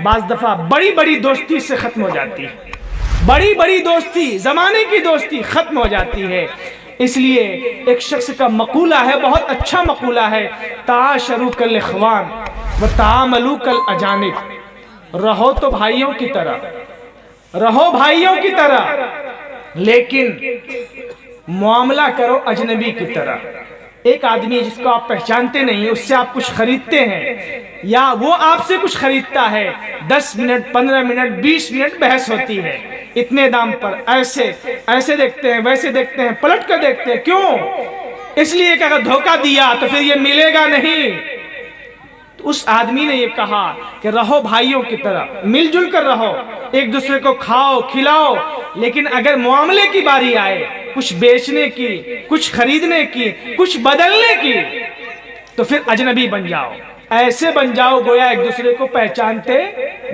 بعض دفعہ بڑی بڑی دوستی سے ختم ہو جاتی ہے، بڑی بڑی دوستی، زمانے کی دوستی ختم ہو جاتی ہے۔ اس لیے ایک شخص کا مقولہ ہے، بہت اچھا مقولہ ہے، تعاشروا کالاخوان وتعاملوا کالاجانب، رہو تو بھائیوں کی طرح، رہو بھائیوں کی طرح، لیکن معاملہ کرو اجنبی کی طرح۔ ایک آدمی جس کو آپ پہچانتے نہیں، اس سے آپ کچھ خریدتے ہیں یا وہ آپ سے کچھ خریدتا ہے، 10 منٹ 15 منٹ 20 منٹ بحث ہوتی ہے، اتنے دام پر، ایسے دیکھتے ہیں ویسے دیکھتے ہیں، پلٹ کر دیکھتے ہیں، کیوں؟ اس لیے کہ اگر دھوکہ دیا تو پھر یہ ملے گا نہیں۔ تو اس آدمی نے یہ کہا کہ رہو بھائیوں کی طرح، مل جل کر رہو، ایک دوسرے کو کھاؤ کھلاؤ، لیکن اگر معاملے کی باری آئے، کچھ بیچنے کی، کچھ خریدنے کی، کچھ بدلنے کی، تو پھر اجنبی بن جاؤ، ایسے بن جاؤ گویا ایک دوسرے کو پہچانتے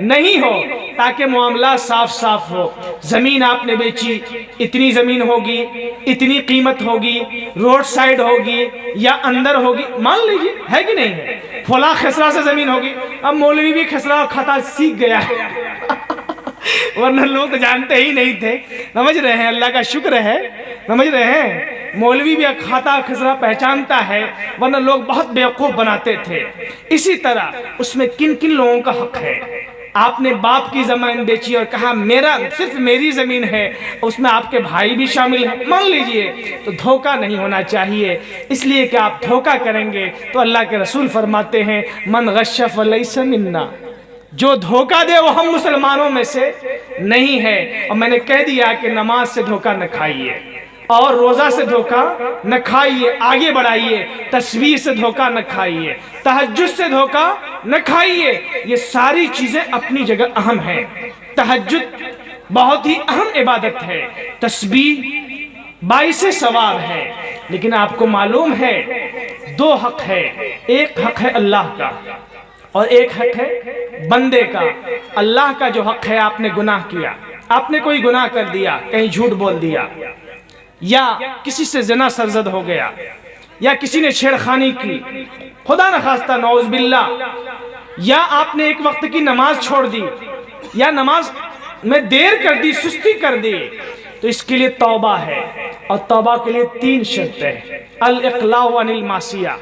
نہیں ہو، تاکہ معاملہ صاف صاف ہو۔ زمین آپ نے بیچی، اتنی زمین ہوگی، اتنی قیمت ہوگی، روڈ سائیڈ ہوگی یا اندر ہوگی، مان لیجیے ہے کہ نہیں ہے، فلاں خسرہ سے زمین ہوگی۔ اب مولوی بھی خسرہ کھاتا سیکھ گیا ہے ورنہ لوگ تو جانتے ہی نہیں تھے، سمجھ رہے ہیں، اللہ کا شکر ہے، سمجھ رہے ہیں، مولوی بھی کھاتا خسرہ پہچانتا ہے، ورنہ لوگ بہت بیوقوف بناتے تھے۔ اسی طرح اس میں کن کن لوگوں کا حق ہے؟ آپ نے باپ کی زمین بیچی اور کہا میرا صرف میری زمین ہے، اس میں آپ کے بھائی بھی شامل ہیں، مان لیجئے، تو دھوکہ نہیں ہونا چاہیے، اس لیے کہ آپ دھوکہ کریں گے تو اللہ کے رسول فرماتے ہیں من غش فلیس منا، جو دھوکہ دے وہ ہم مسلمانوں میں سے نہیں ہے۔ اور میں نے کہہ دیا کہ نماز سے دھوکہ نہ کھائیے، اور روزہ سے دھوکہ نہ کھائیے، آگے بڑھائیے، تسبیح سے دھوکہ نہ کھائیے، تہجد سے دھوکہ نہ کھائیے، یہ ساری چیزیں اپنی جگہ اہم ہیں۔ تہجد بہت ہی اہم عبادت ہے، تسبیح باعث ثواب ہے، لیکن آپ کو معلوم ہے دو حق ہے، ایک حق ہے اللہ کا اور ایک حق ہے بندے کا۔ اللہ کا جو حق ہے، آپ نے گناہ کیا، آپ نے کوئی گناہ کر دیا، کہیں جھوٹ بول دیا، یا کسی سے زنا سرزد ہو گیا، یا کسی نے چھیڑخانی کی، خدا نخواستہ نعوذ باللہ، یا آپ نے ایک وقت کی نماز چھوڑ دی، یا نماز میں دیر کر دی، سستی کر دی، تو اس کے لیے توبہ ہے، اور توبہ کے لیے 3 شرط ہے۔ الاقلاع عن المعصیہ،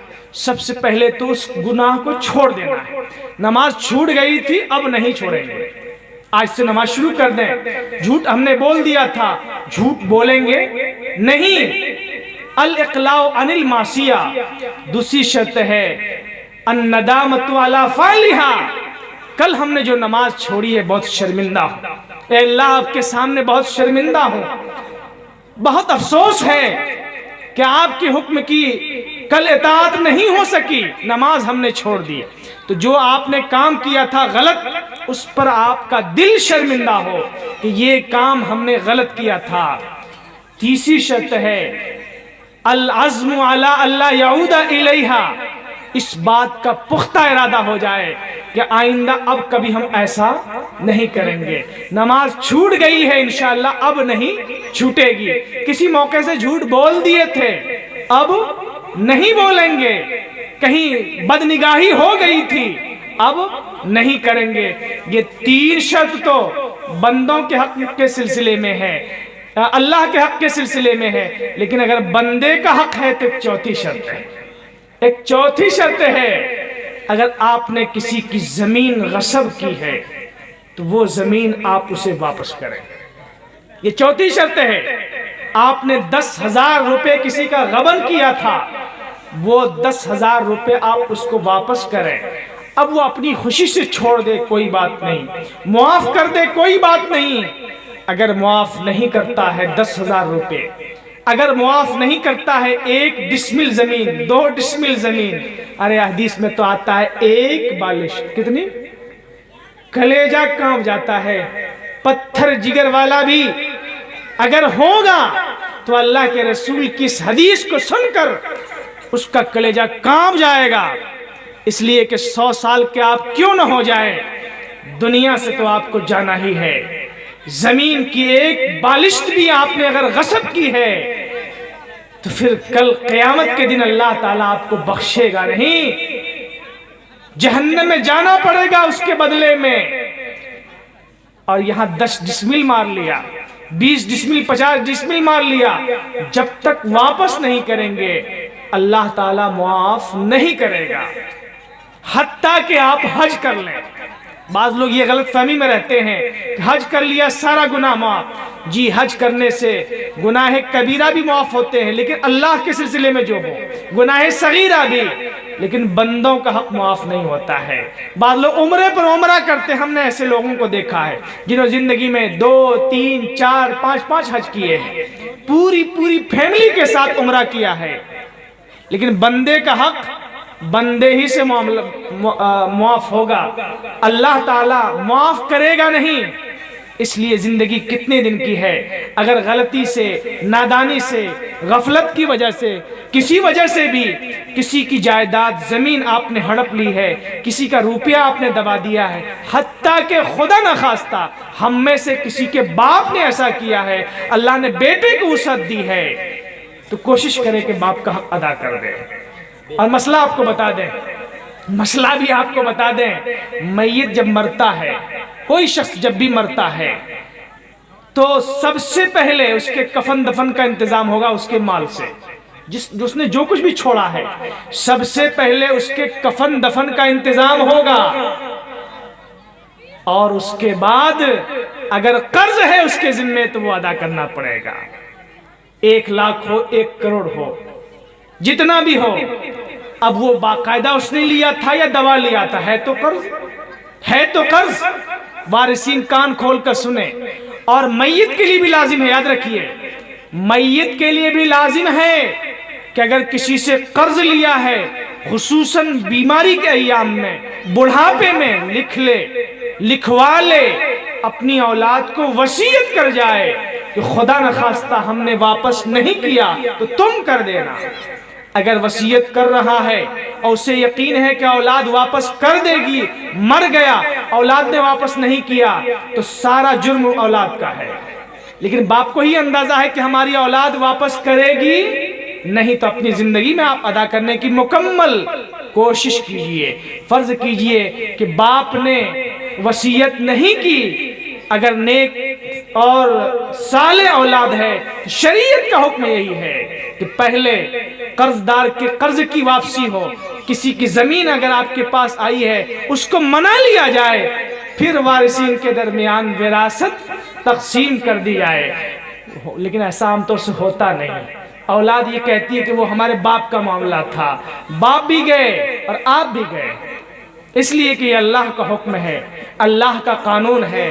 سب سے پہلے تو اس گناہ کو چھوڑ دینا ہے۔ نماز چھوٹ گئی تھی، اب نہیں چھوڑیں گے، آج سے نماز شروع کر دیں۔ جھوٹ ہم نے بول دیا تھا، جھوٹ بولیں گے نہیں۔ الاقلاع عن المعصیہ، دوسری شرط ہے الندامۃ علی فعلھا، کل ہم نے جو نماز چھوڑی ہے بہت شرمندہ ہوں، اے اللہ آپ کے سامنے بہت شرمندہ ہوں، بہت افسوس ہے کہ آپ کے حکم کی کل اطاعت نہیں ہو سکی، نماز ہم نے چھوڑ دی، تو جو آپ نے کام کیا تھا غلط، اس پر آپ کا دل شرمندہ ہو کہ یہ کام ہم نے غلط کیا تھا۔ تیسری شرط ہے العزم علی اللہ یعود الیہا، اس بات کا پختہ ارادہ ہو جائے کہ آئندہ اب کبھی ہم ایسا نہیں کریں گے، نماز چھوٹ گئی ہے انشاءاللہ اب نہیں چھوٹے گی، کسی موقع سے جھوٹ بول دیے تھے اب نہیں بولیں گے، کہیں بدنگاہی ہو گئی تھی اب نہیں کریں گے۔ یہ 3 شرط تو بندوں کے حق کے سلسلے میں ہے، اللہ کے حق کے سلسلے میں ہے، لیکن اگر بندے کا حق ہے تو ایک چوتھی شرط ہے، ایک چوتھی شرط ہے، اگر آپ نے کسی کی زمین غصب کی ہے تو وہ زمین آپ اسے واپس کریں، یہ چوتھی شرط ہے۔ آپ نے 10,000 روپے کسی کا غبن کیا تھا، وہ 10,000 روپے آپ اس کو واپس کریں، اب وہ اپنی خوشی سے چھوڑ دے کوئی بات نہیں، معاف کر دے کوئی بات نہیں، اگر معاف نہیں کرتا ہے 10,000 روپے، اگر معاف نہیں کرتا ہے 1 ڈسمل زمین، 2 ڈسمل زمین، ارے حدیث میں تو آتا ہے 1 بالش، کتنی؟ کلیجہ کانپ جاتا ہے، پتھر جگر والا بھی اگر ہوگا تو اللہ کے رسول کی اس حدیث کو سن کر اس کا کلیجہ کانپ جائے گا، اس لیے کہ 100 سال کے آپ کیوں نہ ہو جائیں، دنیا سے تو آپ کو جانا ہی ہے، زمین کی 1 بالشت بھی آپ نے اگر غصب کی ہے تو پھر کل قیامت کے دن اللہ تعالیٰ آپ کو بخشے گا نہیں۔ جہنم میں جانا پڑے گا اس کے بدلے میں، اور یہاں 10 ڈسمل مار لیا، 20 ڈسمل 50 ڈسمل مار لیا، جب تک واپس نہیں کریں گے اللہ تعالیٰ معاف نہیں کرے گا، حتیٰ کہ آپ حج کر لیں۔ بعض لوگ یہ غلط فہمی میں رہتے ہیں کہ حج کر لیا سارا گناہ معاف۔ جی حج کرنے سے گناہ کبیرہ بھی معاف ہوتے ہیں، لیکن اللہ کے سلسلے میں جو ہو گناہ صغیرہ بھی، لیکن بندوں کا حق معاف نہیں ہوتا ہے۔ بعض لوگ عمرے پر عمرہ کرتے ہیں، ہم نے ایسے لوگوں کو دیکھا ہے جنہوں زندگی میں 2 3 4 5 حج کیے ہیں، پوری فیملی کے ساتھ عمرہ کیا ہے، لیکن بندے کا حق بندے ہی سے معاف ہوگا، اللہ تعالیٰ معاف کرے گا نہیں۔ اس لیے زندگی کتنے دن کی ہے، اگر غلطی سے، نادانی سے، غفلت کی وجہ سے، کسی وجہ سے بھی کسی کی جائیداد زمین آپ نے ہڑپ لی ہے، کسی کا روپیہ آپ نے دبا دیا ہے، حتیٰ کہ خدا نخواستہ ہم میں سے کسی کے باپ نے ایسا کیا ہے، اللہ نے بیٹے کو وسعت دی ہے، تو کوشش کرے کہ باپ کا حق ادا کر دے۔ اور مسئلہ آپ کو بتا دیں، مسئلہ بھی آپ کو بتا دیں، میت جب مرتا ہے، کوئی شخص جب بھی مرتا ہے تو سب سے پہلے اس کے کفن دفن کا انتظام ہوگا اس کے مال سے، جس نے جو کچھ بھی چھوڑا ہے، سب سے پہلے اس کے کفن دفن کا انتظام ہوگا، اور اس کے بعد اگر قرض ہے اس کے ذمے تو وہ ادا کرنا پڑے گا، 1 لاکھ ہو 1 کروڑ ہو، جتنا بھی ہو۔ اب وہ باقاعدہ اس نے لیا تھا یا دوا لیا تھا، ہے تو قرض، ہے تو قرض۔ وارثین کان کھول کر سنیں، اور میت کے لیے بھی لازم ہے، یاد رکھیے، میت کے لیے بھی لازم ہے کہ اگر کسی سے قرض لیا ہے، خصوصاً بیماری کے ایام میں، بڑھاپے میں، لکھ لے، لکھوا لے، اپنی اولاد کو وصیت کر جائے کہ خدا نخواستہ ہم نے واپس نہیں کیا تو تم کر دینا۔ اگر وصیت کر رہا ہے اور اسے یقین ہے کہ اولاد واپس کر دے گی، مر گیا، اولاد نے واپس نہیں کیا، تو سارا جرم اولاد کا ہے، لیکن باپ کو ہی اندازہ ہے کہ ہماری اولاد واپس کرے گی نہیں، تو اپنی زندگی میں آپ ادا کرنے کی مکمل کوشش کیجئے۔ فرض کیجئے کہ باپ نے وصیت نہیں کی، اگر نیک اور صالح اولاد ہے، شریعت کا حکم یہی ہے کہ پہلے قرض دار کے قرض کی واپسی ہو، کسی کی زمین اگر آپ کے پاس آئی ہے اس کو منا لیا جائے، پھر وارثین کے درمیان وراثت تقسیم کر دی جائے، لیکن ایسا عام طور سے ہوتا نہیں۔ اولاد یہ کہتی ہے کہ وہ ہمارے باپ کا معاملہ تھا، باپ بھی گئے اور آپ بھی گئے، اس لیے کہ یہ اللہ کا حکم ہے، اللہ کا قانون ہے،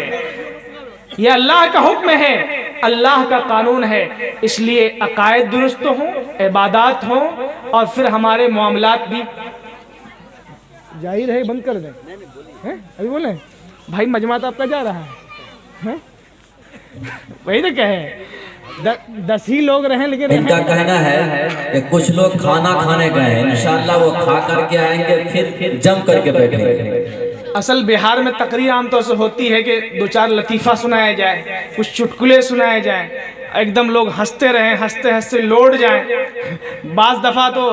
یہ اللہ کا حکم ہے، اللہ کا قانون ہے، اس لیے عقائد درست ہوں، عبادات ہوں، اور پھر ہمارے معاملات بھی جاری رہے۔ بند کر دیں، ابھی بولیں بھائی، مجمع آپ کا جا رہا ہے، وہی تو کہیں 10 ہی لوگ رہیں، لیکن ان کا کہنا ہے کہ کچھ لوگ کھانا کھانے گئے ہیں، انشاءاللہ وہ کھا کر کے آئیں گے، پھر جم کر کے بیٹھیں گے۔ اصل بہار میں تقریر عام طور سے ہوتی ہے کہ 2-4 لطیفہ سنایا جائے، کچھ چٹکلے سنائے جائیں، ایک دم لوگ ہنستے رہیں، ہنستے ہنستے لوٹ جائیں۔ بعض دفعہ تو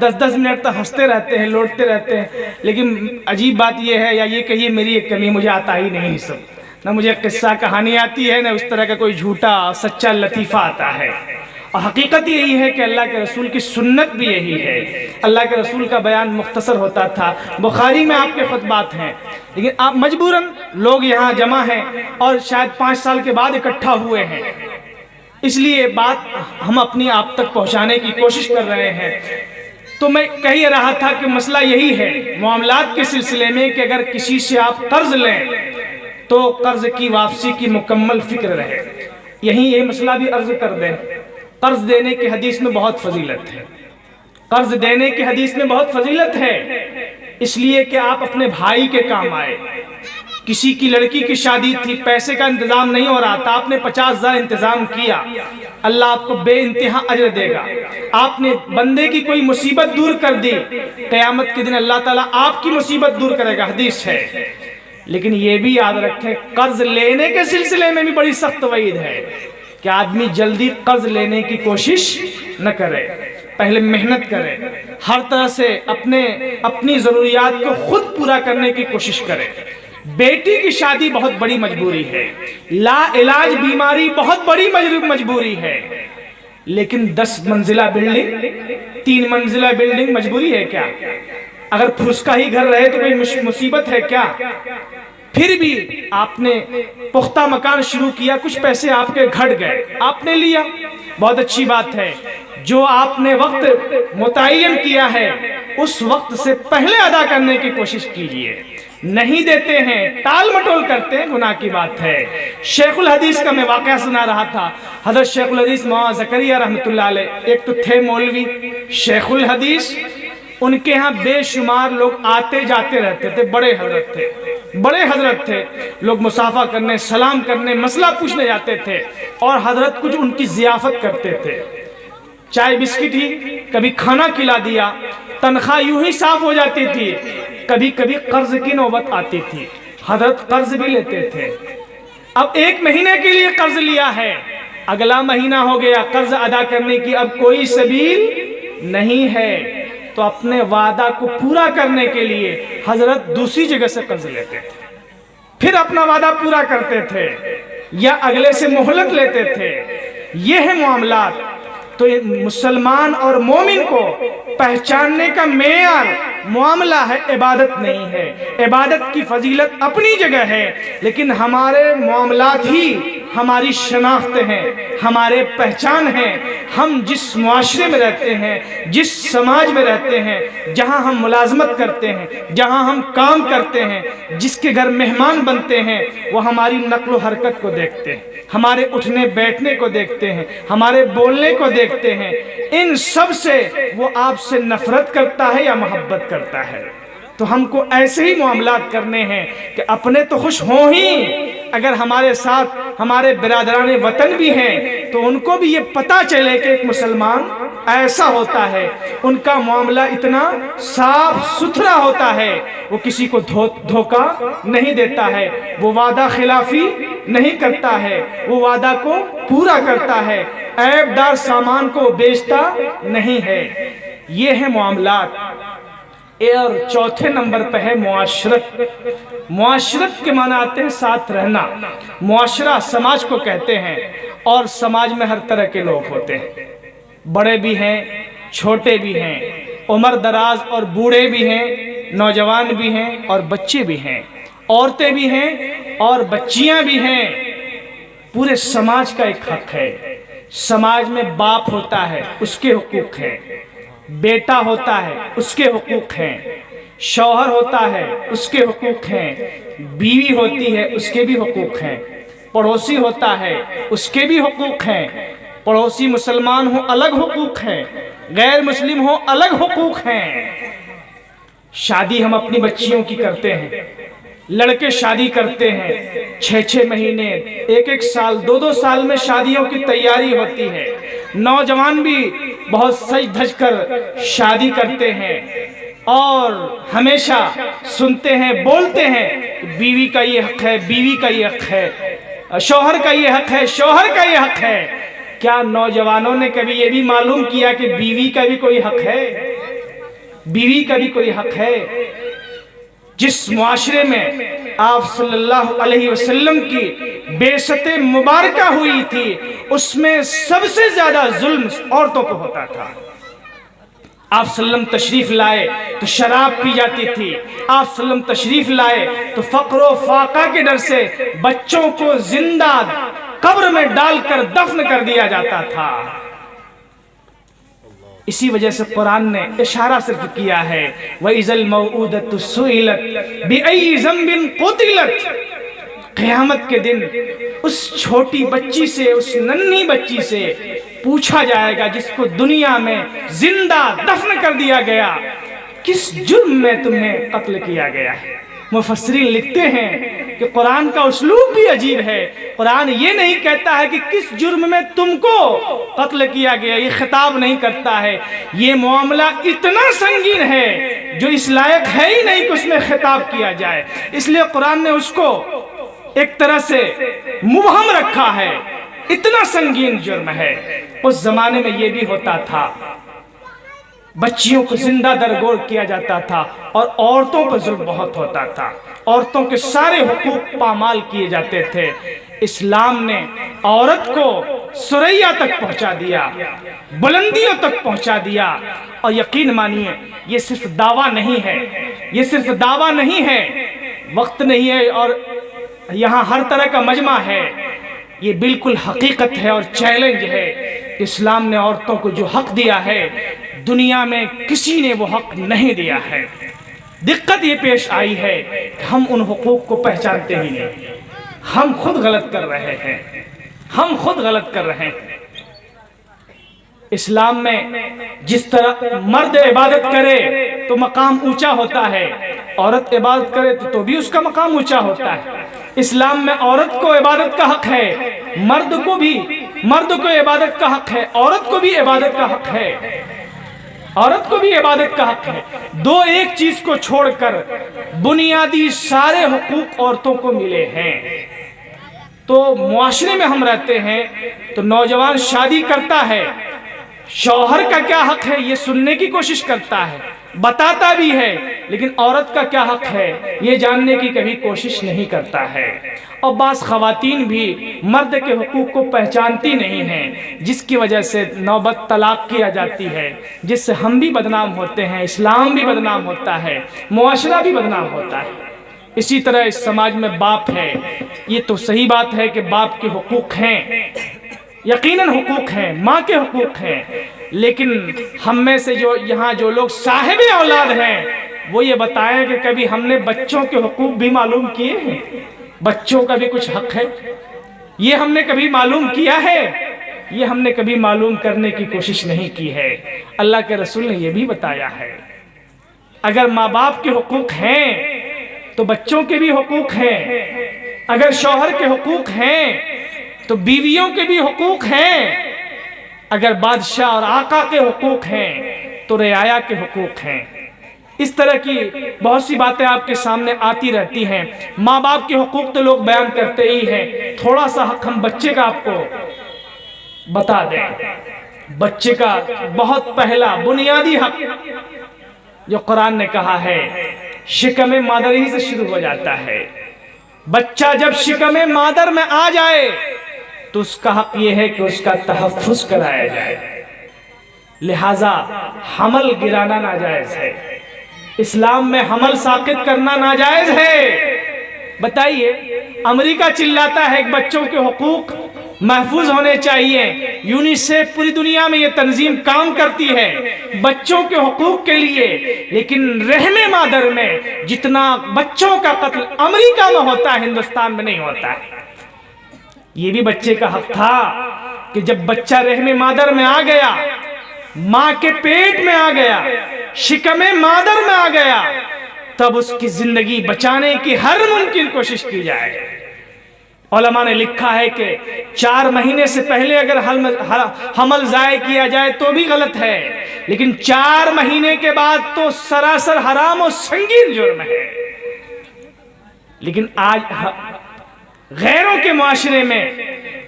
10-10 منٹ تک ہنستے رہتے ہیں، لوٹتے رہتے ہیں، لیکن عجیب بات یہ ہے، یا یہ کہیے میری ایک کمی، مجھے آتا ہی نہیں سب، نہ مجھے قصہ کہانی آتی ہے، نہ اس طرح کا کوئی جھوٹا سچا لطیفہ آتا ہے، اور حقیقت یہی ہے کہ اللہ کے رسول کی سنت بھی یہی ہے۔ اللہ کے رسول کا بیان مختصر ہوتا تھا، بخاری میں آپ کے خطبات ہیں، لیکن آپ مجبوراً لوگ یہاں جمع ہیں اور شاید 5 سال کے بعد اکٹھا ہوئے ہیں، اس لیے بات ہم اپنی آپ تک پہنچانے کی کوشش کر رہے ہیں۔ تو میں کہہ رہا تھا کہ مسئلہ یہی ہے معاملات کے سلسلے میں کہ اگر کسی سے آپ قرض لیں تو قرض کی واپسی کی مکمل فکر رہے۔ یہیں یہ مسئلہ بھی عرض کر دیں، قرض دینے کی حدیث میں بہت فضیلت ہے، قرض دینے کی حدیث میں بہت فضیلت ہے، اس لیے کہ آپ اپنے بھائی کے کام آئے۔ کسی کی لڑکی کی شادی تھی، پیسے کا انتظام نہیں ہو رہا تھا، آپ نے 50,000 انتظام کیا، اللہ آپ کو بے انتہا اجر دے گا۔ آپ نے بندے کی کوئی مصیبت دور کر دی، قیامت کے دن اللہ تعالیٰ آپ کی مصیبت دور کرے گا، حدیث ہے۔ لیکن یہ بھی یاد رکھیں قرض لینے کے سلسلے میں بھی بڑی سخت وعید ہے کہ آدمی جلدی قرض لینے کی کوشش نہ کرے۔ پہلے محنت کرے، ہر طرح سے اپنی ضروریات کو خود پورا کرنے کی کوشش کرے۔ بیٹی کی شادی بہت بڑی مجبوری ہے، لا علاج بیماری بہت بڑی مجبوری ہے، لیکن 10 منزلہ بلڈنگ، 3 منزلہ بلڈنگ مجبوری ہے کیا؟ اگر پھوس کا ہی گھر رہے تو کوئی مصیبت ہے کیا؟ پھر بھی آپ نے پختہ مکان شروع کیا، کچھ پیسے آپ کے گھٹ گئے، آپ نے لیا، بہت اچھی بات ہے۔ جو آپ نے وقت متعین کیا ہے اس وقت سے پہلے ادا کرنے کی کوشش کیجئے۔ نہیں دیتے ہیں، ٹال مٹول کرتے ہیں، گناہ کی بات ہے۔ شیخ الحدیث کا میں واقعہ سنا رہا تھا، حضرت شیخ الحدیث مولانا زکریا رحمۃ اللہ علیہ، ایک تو تھے مولوی شیخ الحدیث، ان کے ہاں بے شمار لوگ آتے جاتے رہتے تھے، بڑے حضرت تھے، لوگ مصافحہ کرنے، سلام کرنے، مسئلہ پوچھنے جاتے تھے، اور حضرت کچھ ان کی ضیافت کرتے تھے، چائے بسکٹ ہی، کبھی کھانا کھلا دیا، تنخواہ یوں ہی صاف ہو جاتی تھی، کبھی کبھی قرض کی نوبت آتی تھی، حضرت قرض بھی لیتے تھے۔ اب 1 مہینے کے لیے قرض لیا ہے، اگلا مہینہ ہو گیا، قرض ادا کرنے کی اب کوئی سبیل نہیں ہے، تو اپنے وعدہ کو پورا کرنے کے لیے حضرت دوسری جگہ سے قرض لیتے تھے، پھر اپنا وعدہ پورا کرتے تھے، یا اگلے سے مہلت لیتے تھے۔ یہ ہے معاملات۔ تو مسلمان اور مومن کو پہچاننے کا معیار معاملہ ہے، عبادت نہیں ہے۔ عبادت کی فضیلت اپنی جگہ ہے، لیکن ہمارے معاملات ہی ہماری شناخت ہیں، ہمارے پہچان ہیں۔ ہم جس معاشرے میں رہتے ہیں، جس سماج میں رہتے ہیں، جہاں ہم ملازمت کرتے ہیں، جہاں ہم کام کرتے ہیں، جس کے گھر مہمان بنتے ہیں، وہ ہماری نقل و حرکت کو دیکھتے ہیں، ہمارے اٹھنے بیٹھنے کو دیکھتے ہیں، ہمارے بولنے کو دیکھتے ہیں۔ ان سب سے وہ آپ سے نفرت کرتا ہے یا محبت کرتا ہے؟ تو ہم کو ایسے ہی معاملات کرنے ہیں کہ اپنے تو خوش ہوں ہی، اگر ہمارے ساتھ ہمارے برادران وطن بھی ہیں تو ان کو بھی یہ پتہ چلے کہ ایک مسلمان ایسا ہوتا ہے، ان کا معاملہ اتنا صاف ستھرا ہوتا ہے، وہ کسی کو دھوکہ نہیں دیتا ہے، وہ وعدہ خلافی نہیں کرتا ہے، وہ وعدہ کو پورا کرتا ہے، عیب دار سامان کو بیچتا نہیں ہے۔ یہ ہے معاملات۔ اور چوتھے نمبر پہ ہے معاشرت۔ معاشرت کے معنی آتے ہیں ساتھ رہنا۔ معاشرہ سماج کو کہتے ہیں، اور سماج میں ہر طرح کے لوگ ہوتے ہیں، بڑے بھی ہیں، چھوٹے بھی ہیں، عمر دراز اور بوڑھے بھی ہیں، نوجوان بھی ہیں اور بچے بھی ہیں، عورتیں بھی ہیں اور بچیاں بھی ہیں۔ پورے سماج کا ایک حق ہے۔ سماج میں باپ ہوتا ہے، اس کے حقوق ہیں، بیٹا ہوتا ہے، اس کے حقوق ہیں، شوہر ہوتا ہے، اس کے حقوق ہیں، بیوی ہوتی ہے، اس کے بھی حقوق ہیں، پڑوسی ہوتا ہے، اس کے بھی حقوق ہیں۔ پڑوسی مسلمان ہو الگ حقوق ہیں، غیر مسلم ہو الگ حقوق ہیں۔ شادی ہم اپنی بچیوں کی کرتے ہیں، لڑکے شادی کرتے ہیں، 6 مہینے، 1 سال، 2 سال میں شادیوں کی تیاری ہوتی ہے۔ نوجوان بھی بہت سج دھج کر شادی کرتے ہیں، اور ہمیشہ سنتے ہیں، بولتے ہیں کہ بیوی کا یہ حق ہے، بیوی کا یہ حق ہے، شوہر کا یہ حق ہے، شوہر کا یہ حق ہے۔ کیا نوجوانوں نے کبھی یہ بھی معلوم کیا کہ بیوی کا بھی کوئی حق ہے؟ بیوی کا بھی کوئی حق ہے۔ جس معاشرے میں آپ صلی اللہ علیہ وسلم کی بعثت مبارکہ ہوئی تھی، اس میں سب سے زیادہ ظلم عورتوں کو ہوتا تھا۔ آپ صلی اللہ علیہ وسلم تشریف لائے تو شراب پی جاتی تھی، آپ صلی اللہ علیہ وسلم تشریف لائے تو فقر و فاقہ کے ڈر سے بچوں کو زندہ قبر میں ڈال کر دفن کر دیا جاتا تھا۔ اسی وجہ سے قرآن نے اشارہ صرف کیا ہے وَإِذَا الْمَوْءُودَةُ سُئِلَتْ بِأَيِّ ذَنبٍ قُتِلَتْ۔ قیامت کے دن اس چھوٹی بچی سے، اس ننھی بچی سے پوچھا جائے گا جس کو دنیا میں زندہ دفن کر دیا گیا، کس جرم میں تمہیں قتل کیا گیا ہے؟ مفسرین لکھتے ہیں کہ قرآن کا اسلوب بھی عجیب ہے۔ قرآن یہ نہیں کہتا ہے کہ کس جرم میں تم کو قتل کیا گیا، یہ خطاب نہیں کرتا ہے۔ یہ معاملہ اتنا سنگین ہے جو اس لائق ہے ہی نہیں کہ اس میں خطاب کیا جائے، اس لیے قرآن نے اس کو ایک طرح سے مبہم رکھا ہے۔ اتنا سنگین جرم ہے۔ اس زمانے میں یہ بھی ہوتا تھا بچیوں کو زندہ درگور کیا جاتا تھا اور عورتوں پر ظلم بہت ہوتا تھا، عورتوں کے سارے حقوق پامال کیے جاتے تھے۔ اسلام نے عورت کو ثریا تک پہنچا دیا، بلندیوں تک پہنچا دیا۔ اور یقین مانیے یہ صرف دعویٰ نہیں ہے، یہ صرف دعویٰ نہیں ہے، وقت نہیں ہے اور یہاں ہر طرح کا مجمع ہے، یہ بالکل حقیقت ہے اور چیلنج ہے۔ اسلام نے عورتوں کو جو حق دیا ہے دنیا میں کسی نے وہ حق نہیں دیا ہے۔ دقت یہ پیش آئی ہے کہ ہم ان حقوق کو پہچانتے ہی نہیں، ہم خود غلط کر رہے ہیں، ہم خود غلط کر رہے ہیں۔ اسلام میں جس طرح مرد عبادت کرے تو مقام اونچا ہوتا ہے، عورت عبادت کرے تو بھی اس کا مقام اونچا ہوتا ہے۔ اسلام میں عورت کو عبادت کا حق ہے، مرد کو عبادت کا حق ہے، عورت کو بھی عبادت کا حق ہے، عورت کو بھی عبادت کا حق ہے۔ دو ایک چیز کو چھوڑ کر بنیادی سارے حقوق عورتوں کو ملے ہیں۔ تو معاشرے میں ہم رہتے ہیں تو نوجوان شادی کرتا ہے، شوہر کا کیا حق ہے یہ سننے کی کوشش کرتا ہے، بتاتا بھی ہے، لیکن عورت کا کیا حق ہے یہ جاننے کی کبھی کوشش نہیں کرتا ہے۔ اور بعض خواتین بھی مرد کے حقوق کو پہچانتی نہیں ہیں، جس کی وجہ سے نوبت طلاق کیا جاتی ہے، جس سے ہم بھی بدنام ہوتے ہیں، اسلام بھی بدنام ہوتا ہے، معاشرہ بھی بدنام ہوتا ہے۔ اسی طرح اس سماج میں باپ ہے، یہ تو صحیح بات ہے کہ باپ کے حقوق ہیں، یقیناً حقوق ہیں، ماں کے حقوق ہیں، لیکن ہم میں سے جو لوگ صاحب اولاد ہیں وہ یہ بتائیں کہ کبھی ہم نے بچوں کے حقوق بھی معلوم کیے ہیں؟ بچوں کا بھی کچھ حق ہے، یہ ہم نے کبھی معلوم کیا ہے؟ یہ ہم نے کبھی معلوم کرنے کی کوشش نہیں کی ہے۔ اللہ کے رسول نے یہ بھی بتایا ہے اگر ماں باپ کے حقوق ہیں تو بچوں کے بھی حقوق ہیں، اگر شوہر کے حقوق ہیں تو بیویوں کے بھی حقوق ہیں، اگر بادشاہ اور آقا کے حقوق ہیں تو رعایا کے حقوق ہیں۔ اس طرح کی بہت سی باتیں آپ کے سامنے آتی رہتی ہیں۔ ماں باپ کے حقوق تو لوگ بیان کرتے ہی ہیں، تھوڑا سا حق ہم بچے کا آپ کو بتا دیں۔ بچے کا بہت پہلا بنیادی حق جو قرآن نے کہا ہے شکم مادر ہی سے شروع ہو جاتا ہے۔ بچہ جب شکم مادر میں آ جائے تو اس کا حق یہ ہے کہ اس کا تحفظ کرایا جائے، لہذا حمل گرانا ناجائز ہے، اسلام میں حمل ساقط کرنا ناجائز ہے۔ بتائیے امریکہ چلاتا ہے کہ بچوں کے حقوق محفوظ ہونے چاہیے، یونیسیف پوری دنیا میں یہ تنظیم کام کرتی ہے بچوں کے حقوق کے لیے، لیکن رحم مادر میں جتنا بچوں کا قتل امریکہ میں ہوتا ہے ہندوستان میں نہیں ہوتا ہے۔ یہ بھی بچے کا حق تھا کہ جب بچہ رحم مادر میں آ گیا، ماں کے پیٹ میں آ گیا، شکم مادر میں آ گیا، تب اس کی زندگی بچانے کی ہر ممکن کوشش کی جائے۔ علماء نے لکھا ہے کہ 4 مہینے سے پہلے اگر حمل ضائع کیا جائے تو بھی غلط ہے، لیکن 4 مہینے کے بعد تو سراسر حرام و سنگین جرم ہے۔ لیکن آج غیروں کے معاشرے میں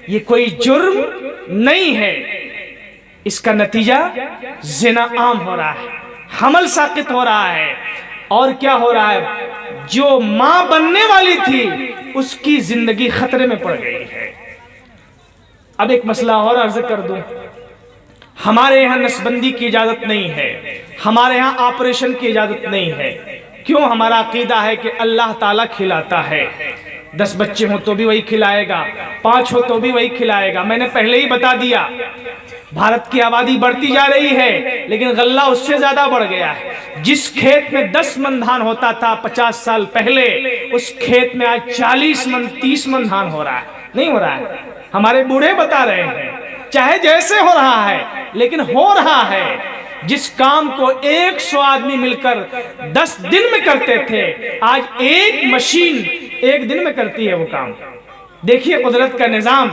یہ کوئی جرم نہیں ہے، اس کا نتیجہ زنا عام ہو رہا ہے، حمل ساقط ہو رہا ہے، اور کیا ہو رہا ہے جو ماں بننے والی تھی اس کی زندگی خطرے میں پڑ گئی ہے۔ اب ایک مسئلہ اور عرض کر دوں، ہمارے یہاں نسبندی کی اجازت نہیں ہے، ہمارے یہاں آپریشن کی اجازت نہیں ہے۔ کیوں؟ ہمارا عقیدہ ہے کہ اللہ تعالیٰ کھلاتا ہے، 10 بچے ہوں تو بھی وہی کھلائے گا، 5 ہو تو بھی وہی کھلائے گا۔ میں نے پہلے ہی بتا دیا بھارت کی آبادی بڑھتی جا رہی ہے لیکن غلہ اس سے زیادہ بڑھ گیا ہے۔ جس کھیت میں 10 من دھان ہوتا تھا 50 سال پہلے، اس کھیت میں آج 40 من 30 من دھان ہو رہا ہے، نہیں ہو رہا ہے۔ ہمارے بوڑھے بتا رہے ہیں چاہے جیسے ہو رہا ہے لیکن ہو رہا ہے۔ جس کام کو 100 آدمی مل کر 10 دن میں کرتے تھے، آج ایک مشین 1 دن میں کرتی ہے وہ کام۔ دیکھیے قدرت کا نظام،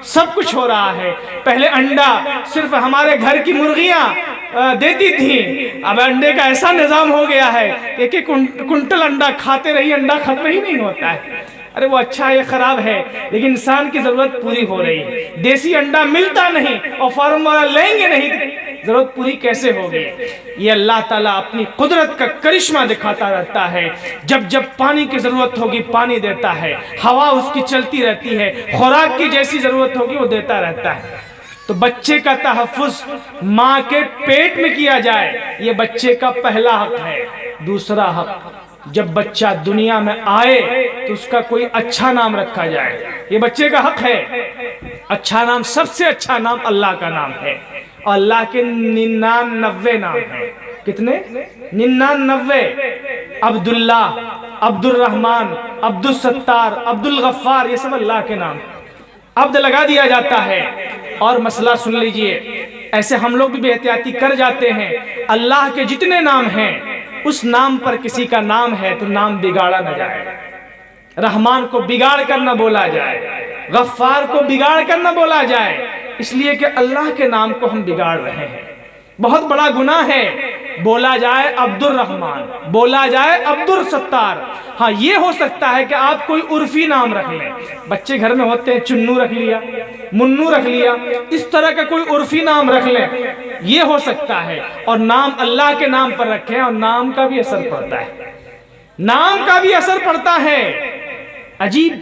سب کچھ ہو رہا ہے۔ پہلے انڈا صرف ہمارے گھر کی مرغیاں دیتی تھیں، اب انڈے کا ایسا نظام ہو گیا ہے کہ ایک کنٹل انڈا کھاتے رہی، انڈا ختم ہی نہیں ہوتا ہے۔ ارے وہ اچھا ہے خراب ہے لیکن انسان کی ضرورت پوری ہو رہی ہے۔ دیسی انڈا ملتا نہیں اور فارم والا لیں گے نہیں، ضرورت پوری کیسے ہوگی؟ یہ اللہ تعالیٰ اپنی قدرت کا کرشمہ دکھاتا رہتا ہے، جب جب پانی کی ضرورت ہوگی پانی دیتا ہے، ہوا اس کی چلتی رہتی ہے، خوراک کی جیسی ضرورت ہوگی وہ دیتا رہتا ہے۔ تو بچے کا تحفظ ماں کے پیٹ میں کیا جائے، یہ بچے کا پہلا حق ہے۔ دوسرا حق، جب بچہ دنیا میں آئے تو اس کا کوئی اچھا نام رکھا جائے، یہ بچے کا حق ہے۔ اچھا نام، سب سے اچھا نام اللہ کا نام ہے، اور اللہ کے 99 نام ہیں۔ کتنے؟ 99۔ عبداللہ، عبد الرحمن، عبد الستار، عبد الغفار، یہ سب اللہ کے نام ہیں۔ عبد لگا دیا جاتا ہے۔ اور مسئلہ سن لیجئے، ایسے ہم لوگ بھی بے احتیاطی کر جاتے ہیں، اللہ کے جتنے نام ہیں اس نام پر کسی کا نام ہے تو نام بگاڑا نہ جائے۔ رحمان کو بگاڑ کر نہ بولا جائے، غفار کو بگاڑ کر نہ بولا جائے، اس لیے کہ اللہ کے نام کو ہم بگاڑ رہے ہیں۔ بہت بڑا گناہ ہے بولا جائے عبد الرحمن، بولا جائے عبد الستار۔ ہاں یہ ہو سکتا ہے کہ آپ کوئی عرفی نام رکھ لیں، بچے گھر میں ہوتے ہیں، چنو رکھ لیا، منو رکھ لیا، اس طرح کا کوئی عرفی نام رکھ لیں، یہ ہو سکتا ہے۔ اور نام اللہ کے نام پر رکھیں، اور نام کا بھی اثر پڑتا ہے، نام کا بھی اثر پڑتا ہے۔ عجیب،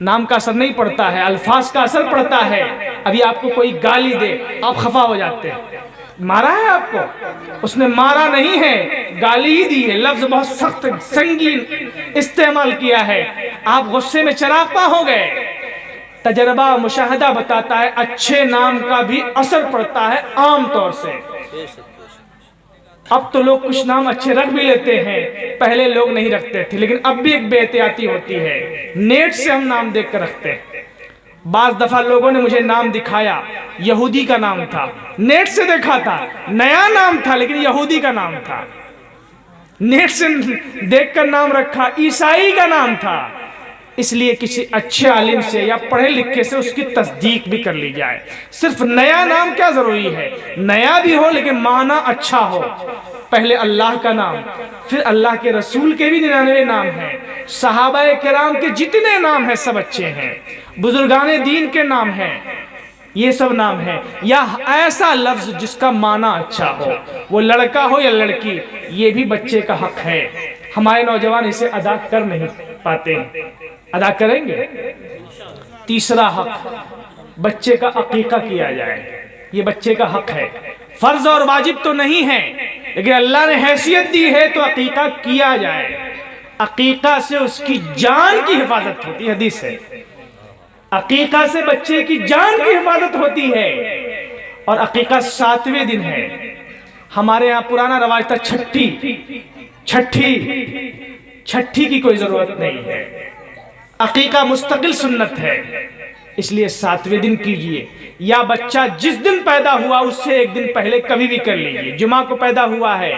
نام کا اثر نہیں پڑتا ہے، الفاظ کا اثر پڑتا ہے۔ ابھی آپ کو کوئی گالی دے، آپ خفا ہو جاتے ہیں، مارا ہے آپ کو، اس نے مارا نہیں ہے، گالی ہی دی ہے، لفظ بہت سخت سنگین استعمال کیا ہے، آپ غصے میں چراغاں ہو گئے۔ تجربہ مشاہدہ بتاتا ہے اچھے نام کا بھی اثر پڑتا ہے عام طور سے۔ اب تو لوگ کچھ نام اچھے رکھ بھی لیتے ہیں، پہلے لوگ نہیں رکھتے تھے، لیکن اب بھی ایک بے احتیاطی ہوتی ہے، نیٹ سے ہم نام دیکھ کر رکھتے ہیں۔ بعض دفعہ لوگوں نے مجھے نام دکھایا، یہودی کا نام تھا، نیٹ سے دیکھا تھا، نیا نام تھا لیکن یہودی کا نام تھا، نیٹ سے دیکھ کر نام رکھا، عیسائی کا نام تھا۔ اس لیے کسی اچھے عالم سے یا پڑھے لکھے سے اس کی تصدیق بھی کر لی جائے۔ صرف نیا نام کیا ضروری ہے؟ نیا بھی ہو لیکن معنی اچھا ہو۔ پہلے اللہ کا نام، پھر اللہ کے رسول کے بھی 99 نام ہیں، صحابہ کرام کے جتنے نام ہیں سب اچھے ہیں، بزرگان دین کے نام ہیں، یہ سب نام ہیں۔ یا ایسا لفظ جس کا معنی اچھا ہو، وہ لڑکا ہو یا لڑکی، یہ بھی بچے کا حق ہے۔ ہمارے نوجوان اسے ادا کر نہیں پاتے ہیں، ادا کریں گے۔ تیسرا حق، بچے کا عقیقہ کیا جائے، یہ بچے کا حق ہے، فرض اور واجب تو نہیں ہے، لیکن اللہ نے حیثیت دی ہے تو عقیقہ کیا جائے۔ عقیقہ سے اس کی جان کی حفاظت ہوتی ہے، حدیث ہے، عقیقہ سے بچے کی جان کی حفاظت ہوتی ہے۔ اور عقیقہ 7ویں دن ہے، ہمارے ہاں پرانا رواج تھا چھٹی کی کوئی ضرورت نہیں ہے، عقیقہ مستقل سنت ہے، اس لیے 7ویں دن کیجئے، یا بچہ جس دن پیدا ہوا اس سے ایک دن پہلے کبھی بھی کر لیجئے۔ جمعہ کو پیدا ہوا ہے،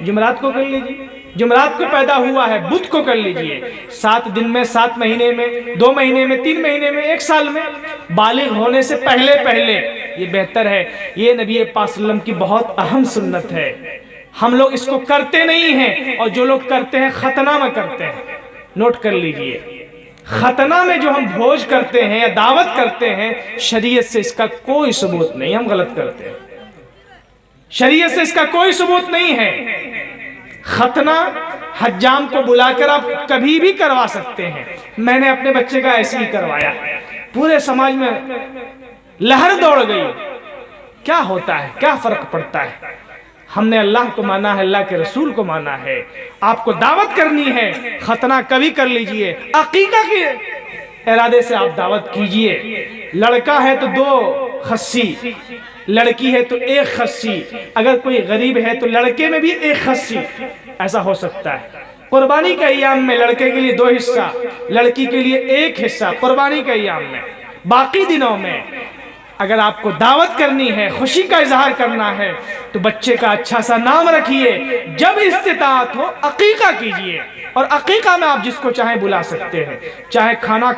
جمعرات کو کر لیجئے، جمعرات کو پیدا ہوا ہے، بدھ کو کر لیجئے۔ 7 دن میں، 7 مہینے میں، 2 مہینے میں، 3 مہینے میں، 1 سال میں، بالغ ہونے سے پہلے یہ بہتر ہے۔ یہ نبی پاک صلی اللہ علیہ وسلم کی بہت اہم سنت ہے، ہم لوگ اس کو کرتے نہیں ہیں، اور جو لوگ کرتے ہیں ختنہ میں کرتے ہیں۔ نوٹ کر لیجئے، ختنہ میں جو ہم بھوج کرتے ہیں یا دعوت کرتے ہیں، شریعت سے اس کا کوئی ثبوت نہیں، ہم غلط کرتے ہیں، شریعت سے اس کا کوئی ثبوت نہیں ہے۔ ختنہ حجام کو بلا کر آپ کبھی بھی کروا سکتے ہیں، میں نے اپنے بچے کا ایسے ہی کروایا، پورے سماج میں لہر دوڑ گئی، کیا ہوتا ہے، کیا فرق پڑتا ہے؟ ہم نے اللہ کو مانا ہے، اللہ کے رسول کو مانا ہے، آپ کو دعوت کرنی ہے، ختنہ کبھی کر لیجئے، عقیقہ کے ارادے سے آپ دعوت کیجئے۔ لڑکا ہے تو 2 خصی، لڑکی ہے تو 1 خصی، اگر کوئی غریب ہے تو لڑکے میں بھی 1 خصی، ایسا ہو سکتا ہے۔ قربانی کے ایام میں لڑکے کے لیے 2 حصہ، لڑکی کے لیے 1 حصہ، قربانی کے ایام میں۔ باقی دنوں میں اگر آپ کو دعوت کرنی ہے، خوشی کا اظہار کرنا ہے، تو بچے کا اچھا سا نام رکھیے، جب استطاعت ہو عقیقہ کیجئے، اور عقیقہ میں آپ جس کو چاہیں بلا سکتے ہیں، چاہے کھانا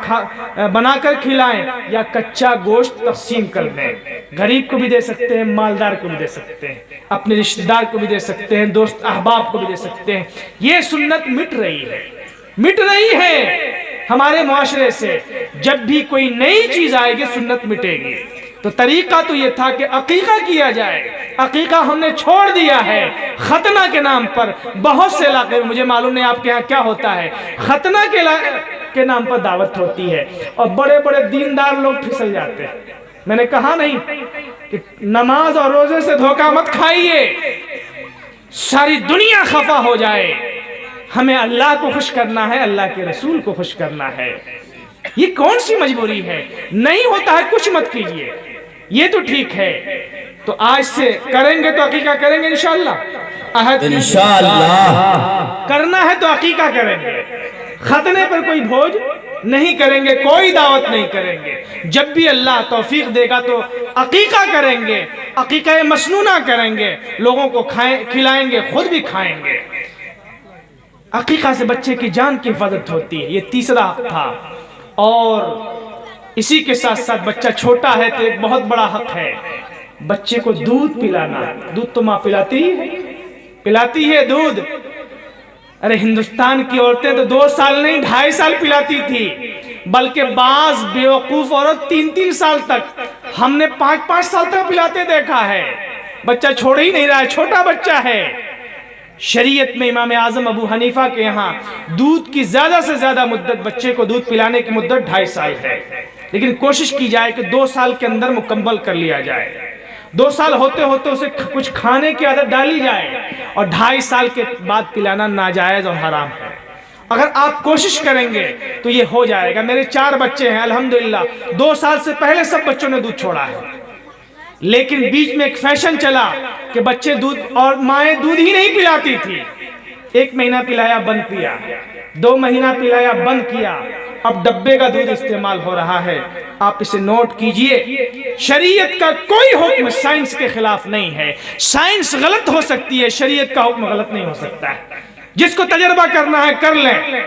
بنا کر کھلائیں یا کچا گوشت تقسیم کر دیں، غریب کو بھی دے سکتے ہیں، مالدار کو بھی دے سکتے ہیں، اپنے رشتہ دار کو بھی دے سکتے ہیں، دوست احباب کو بھی دے سکتے ہیں۔ یہ سنت مٹ رہی ہے ہمارے معاشرے سے، جب بھی کوئی نئی چیز آئے گی سنت مٹے گی۔ تو طریقہ تو یہ تھا کہ عقیقہ کیا جائے. عقیقہ ہم نے چھوڑ دیا ہے. ختنہ کے نام پر بہت سے علاقے میں، مجھے معلوم نہیں آپ کے ہاں کیا ہوتا ہے، ختنہ کے نام پر دعوت ہوتی ہے اور بڑے بڑے دیندار لوگ پھسل جاتے ہیں. میں نے کہا نہیں کہ نماز اور روزے سے دھوکہ مت کھائیے، ساری دنیا خفا ہو جائے، ہمیں اللہ کو خوش کرنا ہے، اللہ کے رسول کو خوش کرنا ہے. یہ کون سی مجبوری ہے؟ نہیں ہوتا ہے کچھ مت کیجئے، یہ تو ٹھیک ہے. تو آج سے کریں گے تو عقیقہ کریں گے انشاءاللہ. انشاءاللہ کرنا ہے تو عقیقہ کریں گے. ختنے پر کوئی بھوج نہیں کریں گے، کوئی دعوت نہیں کریں گے. جب بھی اللہ توفیق دے گا تو عقیقہ کریں گے، عقیقہ مسنونہ کریں گے، لوگوں کو کھلائیں گے، خود بھی کھائیں گے. عقیقہ سے بچے کی جان کی حفاظت ہوتی ہے. یہ تیسرا حق تھا. اور اسی کے ساتھ ساتھ بچہ چھوٹا ہے تو ایک بہت بڑا حق ہے بچے کو دودھ پلانا. دودھ تو ماں پلاتی ہے دودھ. ارے ہندوستان کی عورتیں تو 2 سال نہیں 2.5 سال پلاتی تھی، بلکہ بعض بیوقوف عورت 3 سال تک، ہم نے 5 سال تک پلاتے دیکھا ہے. بچہ چھوڑ ہی نہیں رہا ہے، چھوٹا بچہ ہے. شریعت میں امام اعظم ابو حنیفہ کے یہاں دودھ کی زیادہ سے زیادہ مدت، بچے کو دودھ پلانے کی مدت 2.5 سال ہے، لیکن کوشش کی جائے کہ 2 سال کے اندر مکمل کر لیا جائے. 2 سال ہوتے ہوتے اسے کچھ کھانے کی عادت ڈالی جائے، اور 2.5 سال کے بعد پلانا ناجائز اور حرام ہے. اگر آپ کوشش کریں گے تو یہ ہو جائے گا. میرے 4 بچے ہیں الحمدللہ. 2 سال سے پہلے سب بچوں نے دودھ چھوڑا ہے، لیکن بیچ میں ایک فیشن چلا کہ بچے دودھ، اور مائیں دودھ ہی نہیں پلاتی تھی. 1 مہینہ پلایا بند کیا، 2 مہینہ پلایا بند کیا، اب ڈبے کا دودھ استعمال ہو رہا ہے. آپ اسے نوٹ کیجئے. شریعت کا کوئی حکم سائنس کے خلاف نہیں ہے. سائنس غلط ہو سکتی ہے، شریعت کا حکم غلط نہیں ہو سکتا ہے. جس کو تجربہ کرنا ہے کر لیں.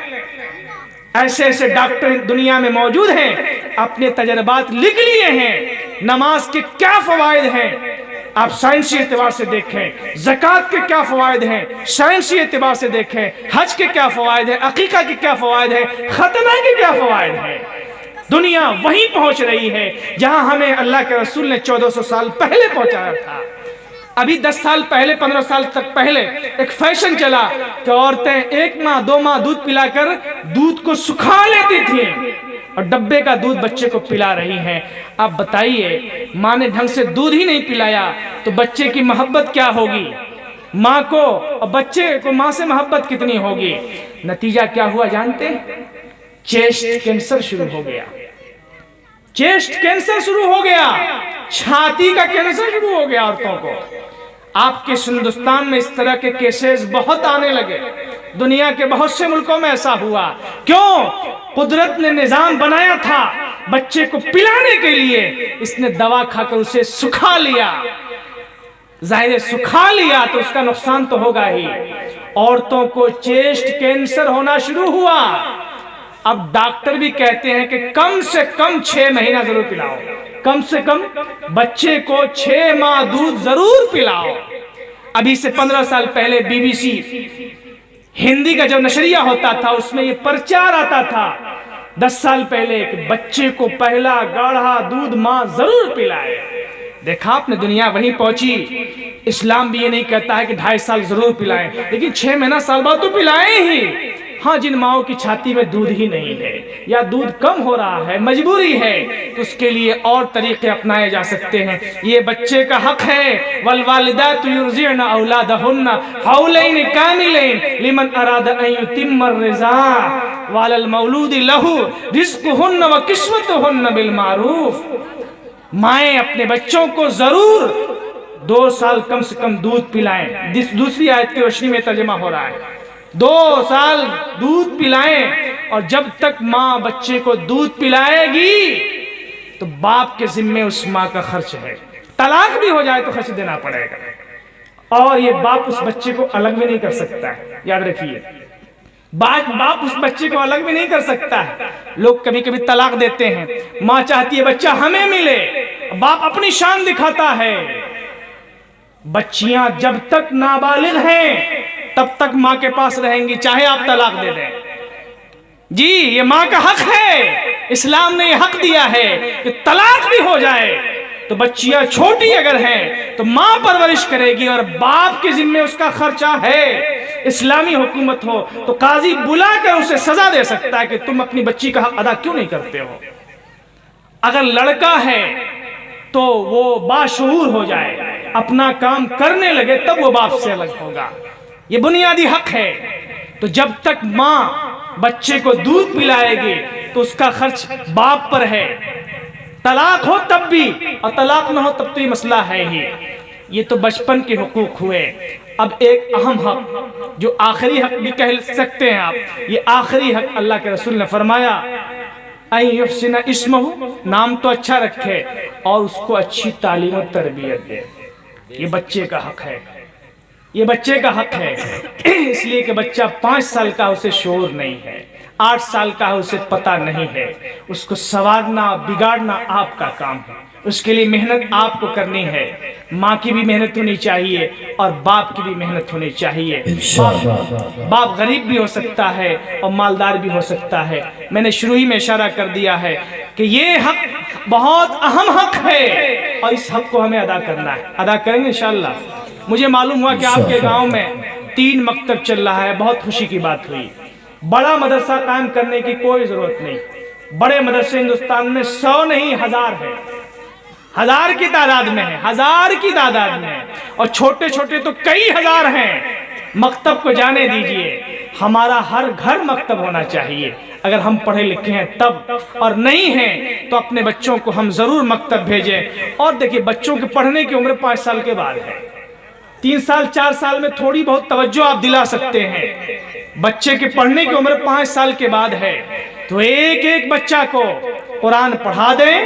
ایسے ایسے ڈاکٹر دنیا میں موجود ہیں، اپنے تجربات لکھ لیے ہیں. نماز کے کیا فوائد ہیں آپ سائنسی اعتبار سے دیکھیں، زکوٰۃ کے کیا فوائد ہیں سائنسی اعتبار سے دیکھیں، حج کے کیا فوائد ہیں، عقیقہ کے کیا فوائد ہیں، ختنہ کے کیا فوائد ہیں. دنیا وہیں پہنچ رہی ہے جہاں ہمیں اللہ کے رسول نے 1400 سال پہلے پہنچایا تھا. ابھی 10 سال پہلے 15 سال تک پہلے ایک فیشن چلا کہ عورتیں 1 ماہ 2 ماہ دودھ پلا کر دودھ کو سکھا لیتی تھیں اور ڈبے کا دودھ بچے کو پلا رہی ہیں. آپ بتائیے، ماں نے ڈھنگ سے دودھ ہی نہیں پلایا تو بچے کی محبت کیا ہوگی ماں کو، اور بچے کو ماں سے محبت کتنی ہوگی. نتیجہ کیا ہوا جانتے؟ چیسٹ کینسر شروع ہو گیا. چیسٹ کینسر شروع ہو گیا، چھاتی کا کینسر شروع ہو گیا عورتوں کو. آپ کے ہندوستان میں اس طرح کے کیسز بہت آنے لگے. دنیا کے بہت سے ملکوں میں ایسا ہوا. کیوں؟ قدرت نے نظام بنایا تھا بچے کو پلانے کے لیے، اس نے دوا کھا کر اسے سکھا لیا. ظاہر سکھا لیا تو اس کا نقصان تو ہوگا ہی. عورتوں کو چیسٹ کینسر ہونا شروع ہوا. اب ڈاکٹر بھی کہتے ہیں کہ کم سے کم 6 مہینہ ضرور پلاؤ، کم سے کم بچے کو 6 ماہ دودھ ضرور پلاؤ. ابھی سے 15 سال پہلے BBC ہندی کا جو نشریہ ہوتا تھا اس میں یہ پرچار آتا تھا 10 سال پہلے کہ بچے کو پہلا گاڑھا دودھ ماں ضرور پلائے. دیکھا آپ نے، دنیا وہیں پہنچی. اسلام بھی یہ نہیں کہتا ہے کہ 2.5 سال ضرور پلائیں، لیکن 6 مہینہ سال بعد تو پلائیں ہی. ہاں، جن ماؤں کی چھاتی میں دودھ ہی نہیں ہے یا دودھ کم ہو رہا ہے، مجبوری ہے، تو اس کے لیے اور طریقے اپنائے جا سکتے ہیں. یہ بچے کا حق ہے. والوالدات یرضعن اولادهن حولین کاملین لمن اراد ان یتم الرضاعة وعلى المولود له رزقهن وکسوتهن بالمعروف. مائیں اپنے بچوں کو ضرور 2 سال کم سے کم دودھ پلائیں. دوسری آیت کی روشنی میں ترجمہ ہو رہا ہے 2 سال دودھ پلائیں. اور جب تک ماں بچے کو دودھ پلائے گی تو باپ کے ذمے اس ماں کا خرچ ہے. طلاق بھی ہو جائے تو خرچ دینا پڑے گا، اور یہ باپ اس بچے کو الگ بھی نہیں کر سکتا ہے. یاد رکھیے، باپ اس بچے کو الگ بھی نہیں کر سکتا ہے. لوگ کبھی کبھی طلاق دیتے ہیں، ماں چاہتی ہے بچہ ہمیں ملے، باپ اپنی شان دکھاتا ہے. بچیاں جب تک نابالغ ہیں تب تک ماں کے پاس رہیں گی، چاہے آپ طلاق دے دیں. جی، یہ ماں کا حق ہے. اسلام نے یہ حق دیا ہے کہ طلاق بھی ہو جائے تو بچیاں چھوٹی اگر ہیں تو ماں پرورش کرے گی اور باپ کے ذمے اس کا خرچہ ہے۔ اسلامی حکومت ہو تو قاضی بلا کر اسے سزا دے سکتا ہے کہ تم اپنی بچی کا حق ادا کیوں نہیں کرتے ہو۔ اگر لڑکا ہے تو وہ باشعور ہو جائے، اپنا کام کرنے لگے، تب وہ باپ سے الگ ہوگا۔ یہ بنیادی حق ہے۔ تو جب تک ماں بچے کو دودھ پلائے گی تو اس کا خرچ باپ پر ہے، طلاق ہو تب بھی اور طلاق نہ ہو تب تو یہ مسئلہ ہے ہی۔ یہ تو بچپن کے حقوق ہوئے۔ اب ایک اہم حق جو آخری حق بھی کہہ سکتے ہیں آپ، یہ آخری حق اللہ کے رسول نے فرمایا اَن يُحْسِنَ اسْمَهُ، نام تو اچھا رکھے اور اس کو اچھی تعلیم و تربیت دے۔ یہ بچے کا حق ہے، یہ بچے کا حق ہے، اس لیے کہ بچہ 5 سال کا اسے شعور نہیں ہے، 8 سال کا اسے پتہ نہیں ہے، اس کو سنوارنا بگاڑنا آپ کا کام ہے، اس کے لیے محنت آپ کو کرنی ہے۔ ماں کی بھی محنت ہونی چاہیے اور باپ کی بھی محنت ہونی چاہیے۔ باپ غریب بھی ہو سکتا ہے اور مالدار بھی ہو سکتا ہے۔ میں نے شروع ہی میں اشارہ کر دیا ہے کہ یہ حق بہت اہم حق ہے اور اس حق کو ہمیں ادا کرنا ہے، ادا کریں گے انشاءاللہ۔ مجھے معلوم ہوا کہ آپ کے گاؤں میں 3 مکتب چل رہا ہے، بہت خوشی کی بات ہوئی۔ بڑا مدرسہ قائم کرنے کی کوئی ضرورت نہیں، بڑے مدرسے ہندوستان میں 100 نہیں 1000 ہیں، 1000 کی تعداد میں ہے، 1000 کی تعداد میں، اور چھوٹے چھوٹے تو کئی ہزار ہیں۔ مکتب کو جانے دیجئے، ہمارا ہر گھر مکتب ہونا چاہیے اگر ہم پڑھے لکھے ہیں تب، اور نہیں ہیں تو اپنے بچوں کو ہم ضرور مکتب بھیجیں۔ اور دیکھیے بچوں کے پڑھنے کی عمر 5 سال کے بعد ہے، 3 سال 4 سال میں تھوڑی بہت توجہ آپ دلا سکتے ہیں، بچے کے پڑھنے کی عمر 5 سال کے بعد ہے۔ تو ایک ایک بچہ کو قرآن پڑھا دیں،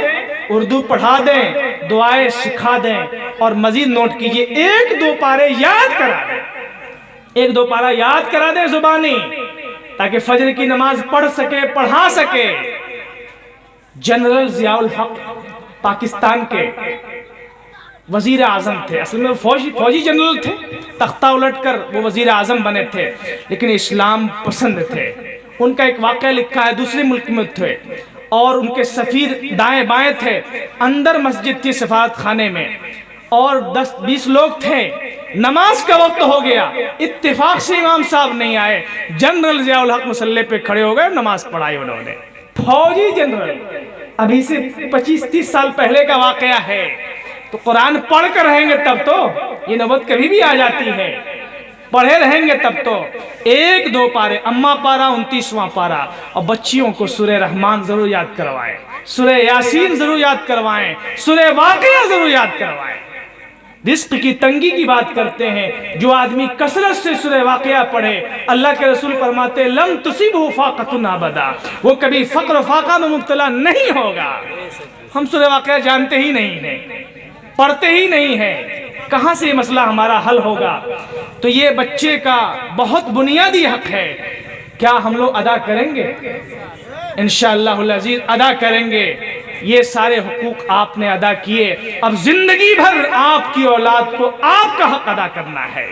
اردو پڑھا دیں، دعائیں سکھا دیں، اور مزید نوٹ کیجئے 1-2 پارے یاد کرا دیں، 1-2 پارہ یاد کرا دیں زبانی، تاکہ فجر کی نماز پڑھ سکے، پڑھا سکے۔ جنرل ضیاء الحق پاکستان کے وزیر اعظم تھے، اصل میں فوجی جنرل تھے، تختہ الٹ کر وہ وزیر اعظم بنے تھے، لیکن اسلام پسند تھے۔ ان کا ایک واقعہ لکھا ہے، دوسرے ملک میں تھے اور ان کے سفیر دائیں بائیں تھے، اندر مسجد تھی سفارت خانے میں، اور 10-20 لوگ تھے، نماز کا وقت ہو گیا، اتفاق سے امام صاحب نہیں آئے، جنرل ضیاء الحق مصلی پہ کھڑے ہو گئے، نماز پڑھائی انہوں نے۔ فوجی جنرل، ابھی سے 25-30 سال پہلے کا واقعہ ہے، تو قرآن پڑھ کر رہیں گے تب تو، یہ نوبت کبھی بھی آ جاتی ہے، پڑھے رہیں گے تب تو۔ 1-2 پارے، اما پارہ 29واں پارہ، اور بچیوں کو سورہ رحمان ضرور یاد کروائیں، سورہ یاسین ضرور یاد کروائیں، سورہ واقعہ ضرور یاد کروائیں۔ رزق کی تنگی کی بات کرتے ہیں، جو آدمی کثرت سے سورہ واقعہ پڑھے، اللہ کے رسول فرماتے لم تصیبہ فاقۃ ابدا، وہ کبھی فقر و فاقہ میں مبتلا نہیں ہوگا۔ ہم سورہ واقعہ جانتے ہی نہیں ہیں، پڑھتے ہی نہیں ہیں، کہاں سے یہ مسئلہ ہمارا حل ہوگا؟ تو یہ بچے کا بہت بنیادی حق ہے، کیا ہم لوگ ادا کریں گے؟ انشاءاللہ العزیز ادا کریں گے۔ یہ سارے حقوق آپ نے ادا کیے، اب زندگی بھر آپ کی اولاد کو آپ کا حق ادا کرنا ہے۔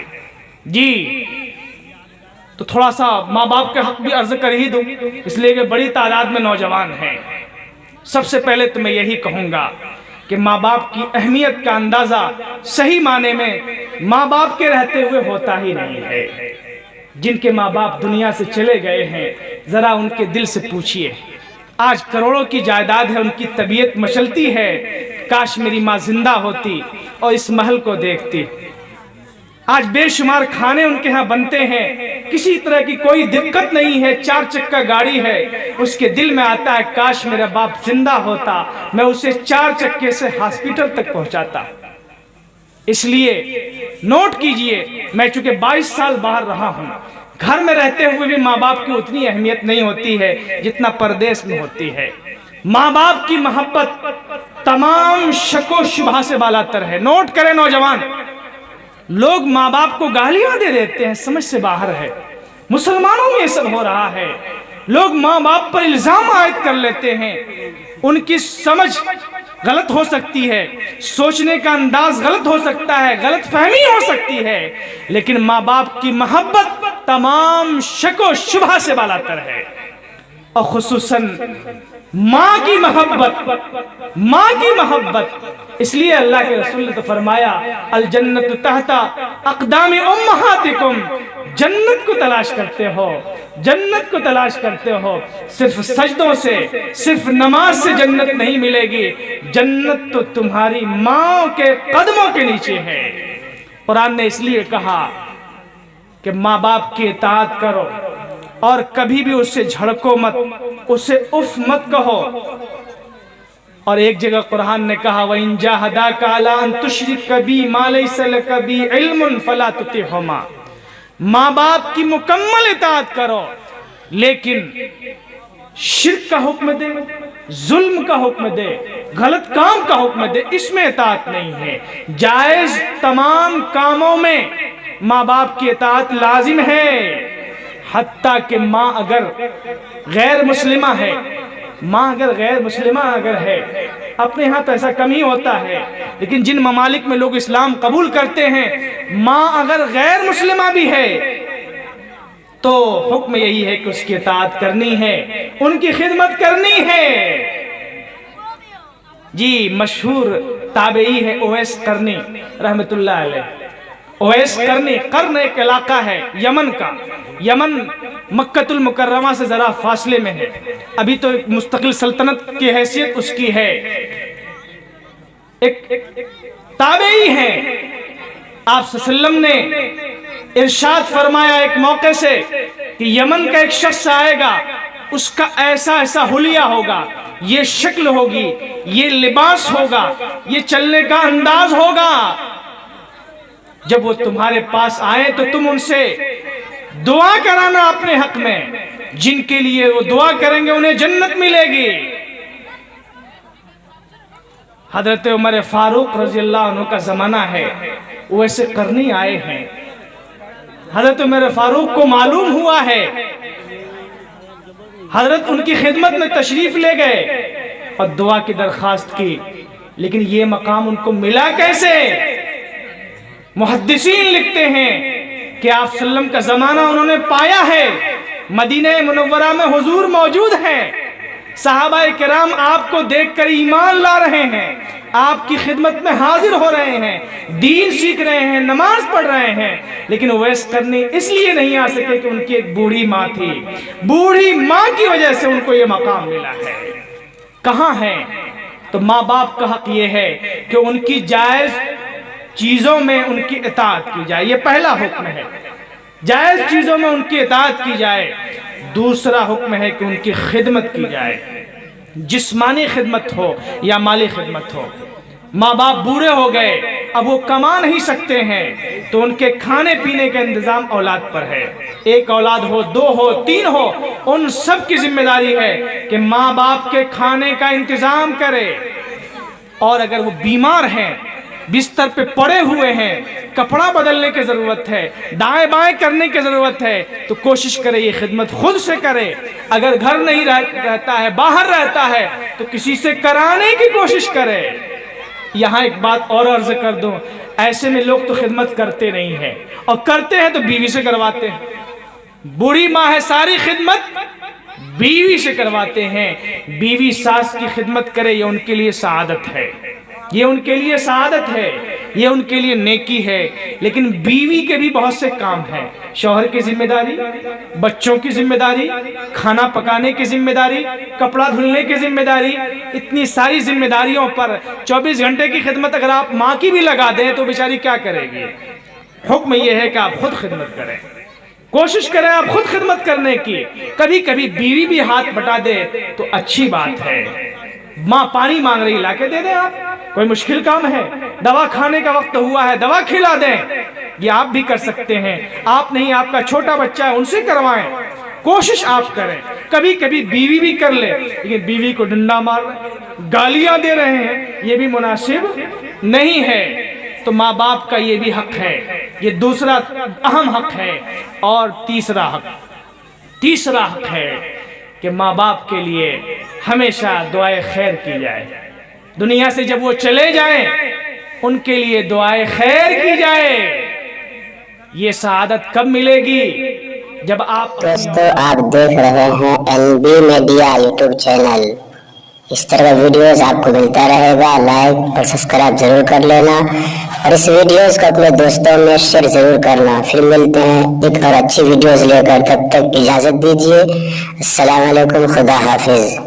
جی تو تھوڑا سا ماں باپ کے حق بھی عرض کر ہی دوں، اس لیے کہ بڑی تعداد میں نوجوان ہیں۔ سب سے پہلے تو میں یہی کہوں گا کہ ماں باپ کی اہمیت کا اندازہ صحیح معنی میں ماں باپ کے رہتے ہوئے ہوتا ہی نہیں ہے۔ جن کے ماں باپ دنیا سے چلے گئے ہیں، ذرا ان کے دل سے پوچھئے، آج کروڑوں کی جائیداد ہے، ان کی طبیعت مچلتی ہے، کاش میری ماں زندہ ہوتی اور اس محل کو دیکھتی۔ آج بے شمار کھانے ان کے ہاں بنتے ہیں، کسی طرح کی کوئی دقت نہیں ہے، 4 چکا گاڑی ہے، اس کے دل میں آتا ہے کاش میرا باپ زندہ ہوتا، میں اسے 4 چکے سے ہاسپٹل تک پہنچاتا۔ اس لیے نوٹ کیجئے، میں چونکہ 22 سال باہر رہا ہوں، گھر میں رہتے ہوئے بھی ماں باپ کی اتنی اہمیت نہیں ہوتی ہے جتنا پردیس میں ہوتی ہے۔ ماں باپ کی محبت تمام شک و شبہ سے بالاتر ہے۔ نوٹ کریں نوجوان، لوگ ماں باپ کو گالیاں دے دیتے ہیں، سمجھ سے باہر ہے۔ مسلمانوں میں یہ سب ہو رہا ہے، لوگ ماں باپ پر الزام عائد کر لیتے ہیں، ان کی سمجھ غلط ہو سکتی ہے، سوچنے کا انداز غلط ہو سکتا ہے، غلط فہمی ہو سکتی ہے، لیکن ماں باپ کی محبت تمام شک و شبہ سے بالاتر ہے۔ اور خصوصاً ماں کی محبت اس لیے اللہ کے رسول نے تو فرمایا الجنت تحت اقدام امہاتکم، جنت کو تلاش کرتے ہو صرف سجدوں سے، صرف نماز سے جنت نہیں ملے گی، جنت تو تمہاری ماں کے قدموں کے نیچے ہے۔ قرآن نے اس لیے کہا کہ ماں باپ کی اطاعت کرو اور کبھی بھی اس سے جھڑکو مت، اسے اف مت کہو۔ اور ایک جگہ قرآن نے کہا وَإِن جَاهَدَاكَ عَلَىٰ أَن تُشْرِكَ بِي مَا لَيْسَ لَكَ بِهِ عِلْمٌ فَلَا تُطِعْهُمَا، ماں باپ کی مکمل اطاعت کرو، لیکن شرک کا حکم دے، ظلم کا حکم دے، غلط کام کا حکم دے، اس میں اطاعت نہیں ہے۔ جائز تمام کاموں میں ماں باپ کی اطاعت لازم ہے، حتیٰ کہ ماں اگر غیر مسلمہ ہے، اپنے ہاں تو ایسا کم ہی ہوتا ہے، لیکن جن ممالک میں لوگ اسلام قبول کرتے ہیں، ماں اگر غیر مسلمہ بھی ہے تو حکم یہی ہے کہ اس کی اطاعت کرنی ہے، ان کی خدمت کرنی ہے۔ جی مشہور تابعی ہے اویس قرنی رحمت اللہ علیہ۔ اویس قرنی، قرن ایک علاقہ ہے یمن کا، یمن مکہ المکرمہ سے ذرا فاصلے میں ہے، ابھی تو ایک مستقل سلطنت کی حیثیت اس کی ہے، ایک تابعی ہے۔ آپ صلی اللہ علیہ وسلم نے ارشاد فرمایا ایک موقع سے کہ یمن کا ایک شخص آئے گا، اس کا ایسا ایسا حلیہ ہوگا، یہ شکل ہوگی، یہ لباس ہوگا، یہ چلنے کا انداز ہوگا، جب وہ تمہارے پاس آئیں تو تم ان سے دعا کرانا اپنے حق میں، جن کے لیے وہ دعا کریں گے انہیں جنت ملے گی۔ حضرت عمر فاروق رضی اللہ عنہ کا زمانہ ہے، وہ ایسے قرنی آئے ہیں، حضرت عمر فاروق کو معلوم ہوا ہے، حضرت ان کی خدمت میں تشریف لے گئے اور دعا کی درخواست کی، لیکن یہ مقام ان کو ملا کیسے؟ محدثین لکھتے ہیں کہ آپ صلی اللہ علیہ وسلم کا زمانہ انہوں نے پایا ہے، مدینہ منورہ میں حضور موجود ہیں، صحابہ کرام آپ کو دیکھ کر ایمان لا رہے ہیں، آپ کی خدمت میں حاضر ہو رہے ہیں، دین سیکھ رہے ہیں، نماز پڑھ رہے ہیں، لیکن اویس قرنی اس لیے نہیں آ سکے کہ ان کی ایک بوڑھی ماں تھی، بوڑھی ماں کی وجہ سے ان کو یہ مقام ملا ہے۔ کہاں ہے؟ تو ماں باپ کا حق یہ ہے کہ ان کی جائز چیزوں میں ان کی اطاعت کی جائے، یہ پہلا حکم ہے، جائز چیزوں میں ان کی اطاعت کی جائے۔ دوسرا حکم ہے کہ ان کی خدمت کی جائے، جسمانی خدمت ہو یا مالی خدمت ہو۔ ماں باپ بوڑھے ہو گئے، اب وہ کما نہیں سکتے ہیں، تو ان کے کھانے پینے کا انتظام اولاد پر ہے، ایک اولاد ہو، دو ہو، تین ہو، ان سب کی ذمہ داری ہے کہ ماں باپ کے کھانے کا انتظام کرے، اور اگر وہ بیمار ہیں، بستر پہ پڑے ہوئے ہیں، کپڑا بدلنے کی ضرورت ہے، دائیں بائیں کرنے کی ضرورت ہے، تو کوشش کرے یہ خدمت خود سے کرے۔ اگر گھر نہیں رہتا ہے، باہر رہتا ہے، تو کسی سے کرانے کی کوشش کرے۔ یہاں ایک بات اور عرض کر دوں، ایسے میں لوگ تو خدمت کرتے نہیں ہیں، اور کرتے ہیں تو بیوی سے کرواتے ہیں۔ بوڑھی ماں ہے، ساری خدمت بیوی سے کرواتے ہیں۔ بیوی ساس کی خدمت کرے، یہ ان کے لیے سعادت ہے، یہ ان کے لیے سعادت ہے، یہ ان کے لیے نیکی ہے۔ لیکن بیوی کے بھی بہت سے کام ہیں، شوہر کی ذمہ داری، بچوں کی ذمہ داری، کھانا پکانے کی ذمہ داری، کپڑا دھلنے کی ذمہ داری، اتنی ساری ذمہ داریوں پر 24 گھنٹے کی خدمت اگر آپ ماں کی بھی لگا دیں تو بیچاری کیا کرے گی؟ حکم یہ ہے کہ آپ خود خدمت کریں، کوشش کریں آپ خود خدمت کرنے کی۔ کبھی کبھی بیوی بھی ہاتھ بٹا دے تو اچھی بات ہے۔ ماں پانی مانگ رہی، لا کے دے دیں، آپ کوئی مشکل کام ہے؟ دوا کھانے کا وقت ہوا ہے، دوا کھلا دیں، یہ آپ بھی کر سکتے ہیں۔ آپ نہیں، آپ کا چھوٹا بچہ ہے، ان سے کروائیں، کوشش آپ کریں۔ کبھی کبھی بیوی بھی کر لے، لیکن بیوی کو ڈنڈا مار رہے ہیں، گالیاں دے رہے ہیں، یہ بھی مناسب نہیں ہے۔ تو ماں باپ کا یہ بھی حق ہے، یہ دوسرا اہم حق ہے۔ اور تیسرا حق ہے کہ ماں باپ کے لیے ہمیشہ دعائے خیر کی جائے۔ دنیا سے جب وہ چلے جائیں ان کے لیے دعائے خیر کی جائے۔ یہ سعادت کب ملے گی؟ جب آپ دوستو آپ دیکھ رہے ہیں NB میڈیا یوٹیوب چینل. اس طرح کا ویڈیوز آپ کو ملتا رہے گا. لائک اور سبسکرائب ضرور کر لینا اور اس ویڈیوز کو اپنے دوستوں میں شیئر ضرور کرنا. پھر ملتے ہیں ایک اور اچھی ویڈیوز لے کر. تب تک اجازت دیجیے. السلام علیکم. خدا حافظ.